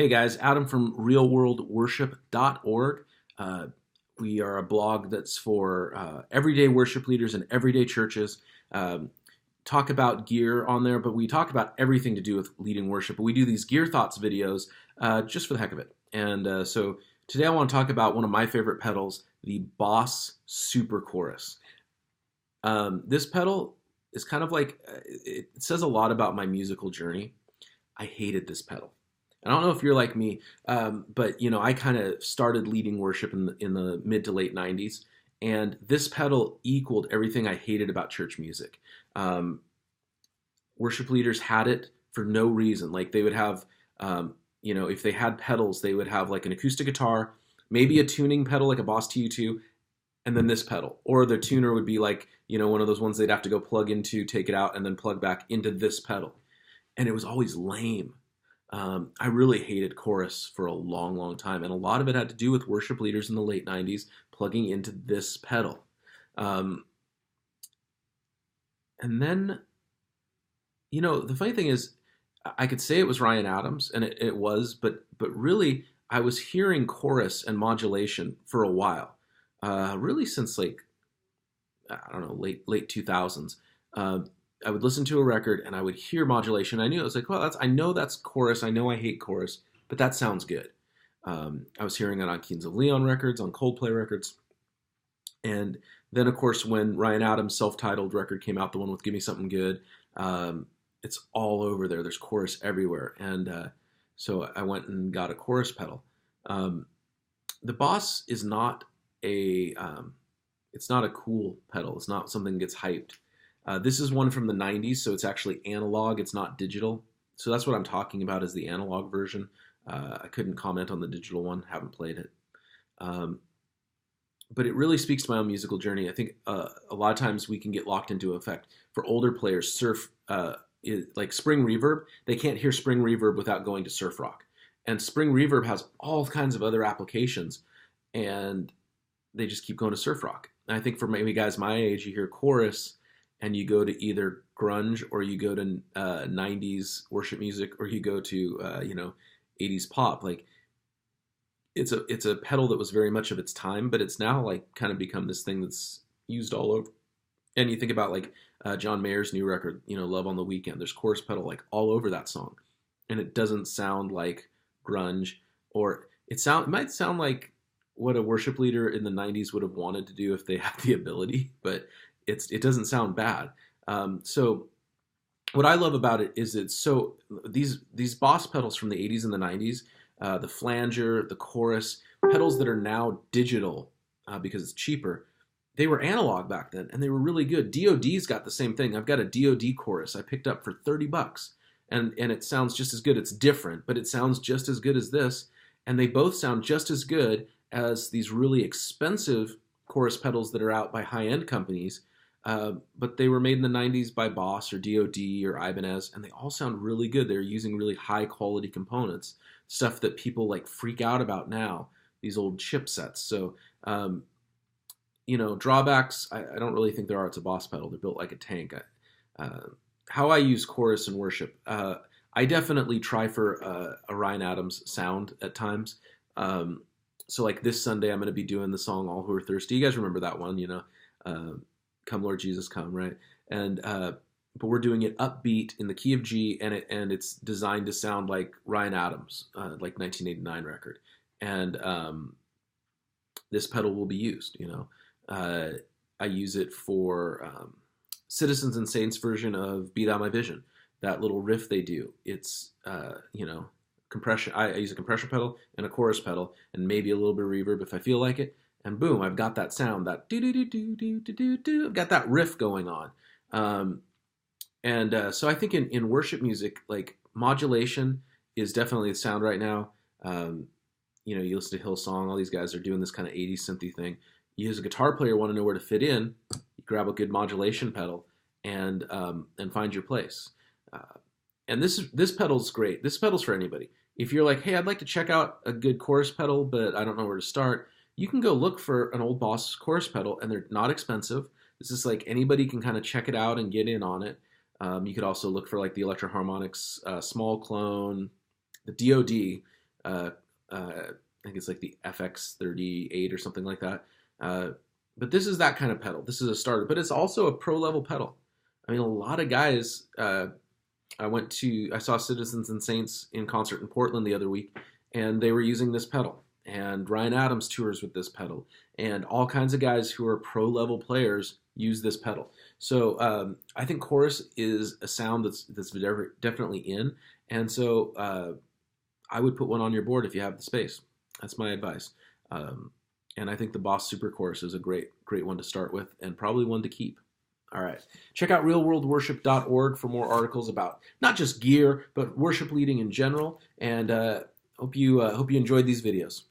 Hey guys, Adam from realworldworship.org. We are a blog that's for everyday worship leaders and everyday churches. Um, talk about gear on there, but we talk about everything to do with leading worship. But we do these Gear Thoughts videos just for the heck of it. And so today I want to talk about one of my favorite pedals, the Boss Super Chorus. This pedal is kind of like, it says a lot about my musical journey. I hated this pedal. I don't know if you're like me, but I kind of started leading worship in the mid to late '90s, and this pedal equaled everything I hated about church music. Um, Worship leaders had it for no reason. Like they would have, if they had pedals, they would have like an acoustic guitar, maybe a tuning pedal like a Boss TU2, and then this pedal. Or the tuner would be like, one of those ones they'd have to go plug into, take it out, and then plug back into this pedal. And it was always lame. I really hated chorus for a long, long time, and a lot of it had to do with worship leaders in the late '90s plugging into this pedal. Um, and then, the funny thing is, I could say it was Ryan Adams, and it was, but really, I was hearing chorus and modulation for a while, really since like I don't know, late 2000s. I would listen to a record and I would hear modulation. I knew it was like, well, I know that's chorus. I know I hate chorus, but that sounds good. I was hearing it on Kings of Leon records, on Coldplay records, and then of course when Ryan Adams' self-titled record came out, the one with "Give Me Something Good," it's all over there. There's chorus everywhere, and so I went and got a chorus pedal. Um, the Boss is not it's not a cool pedal. It's not something that gets hyped. This is one from the '90s, so it's actually analog. It's not digital. So that's what I'm talking about is the analog version. I couldn't comment on the digital one. Haven't played it. Um, but it really speaks to my own musical journey. I think a lot of times we can get locked into effect. For older players, like spring reverb, they can't hear spring reverb without going to surf rock. And spring reverb has all kinds of other applications, and they just keep going to surf rock. And I think for maybe guys my age, you hear chorus and you go to either grunge or you go to '90s worship music or you go to '80s pop. Like it's a pedal that was very much of its time, but it's now like kind of become this thing that's used all over. And you think about like John Mayer's new record, "Love on the Weekend." There's chorus pedal like all over that song, and it doesn't sound like grunge, or it might sound like what a worship leader in the '90s would have wanted to do if they had the ability, but it doesn't sound bad. So what I love about it is these Boss pedals from the '80s and the '90s, the flanger, the chorus, pedals that are now digital because it's cheaper. They were analog back then, and they were really good. DoD's got the same thing. I've got a DoD chorus I picked up for $30, and it sounds just as good. It's different, but it sounds just as good as this, and they both sound just as good as these really expensive chorus pedals that are out by high-end companies. But they were made in the '90s by Boss or DoD or Ibanez, and they all sound really good. They're using really high-quality components, stuff that people like freak out about now, these old chipsets. So, drawbacks, I don't really think there are. It's a Boss pedal. They're built like a tank. How I use chorus in worship, I definitely try for a Ryan Adams sound at times. So like this Sunday, I'm going to be doing the song "All Who Are Thirsty." You guys remember that one, "Come Lord Jesus, Come," right? And but we're doing it upbeat in the key of G, and it's designed to sound like Ryan Adams, like 1989 record. And this pedal will be used. I use it for Citizens and Saints version of "Be Thou My Vision." That little riff they do, it's compression. I use a compression pedal and a chorus pedal, and maybe a little bit of reverb if I feel like it. And boom, I've got that sound, that do do do do do do do do. I've got that riff going on. So I think in worship music, like modulation is definitely the sound right now. You listen to Hillsong, all these guys are doing this kind of '80s synthy thing. You as a guitar player want to know where to fit in. You grab a good modulation pedal and find your place. And this pedal's great. This pedal's for anybody. If you're like, hey, I'd like to check out a good chorus pedal, but I don't know where to start, you can go look for an old Boss chorus pedal, and they're not expensive. This is like anybody can kind of check it out and get in on it. You could also look for like the Electro Harmonix small clone, the DoD I think it's like the FX38 or something like that. But this is that kind of pedal. This is a starter, but it's also a pro level pedal. I mean, a lot of guys. I saw Citizens and Saints in concert in Portland the other week, and they were using this pedal. And Ryan Adams tours with this pedal, and all kinds of guys who are pro level players use this pedal. So I think chorus is a sound that's definitely in, and so I would put one on your board if you have the space. That's my advice. And I think the Boss Super Chorus is a great one to start with, and probably one to keep. All right. Check out realworldworship.org for more articles about not just gear, but worship leading in general. And hope you enjoyed these videos.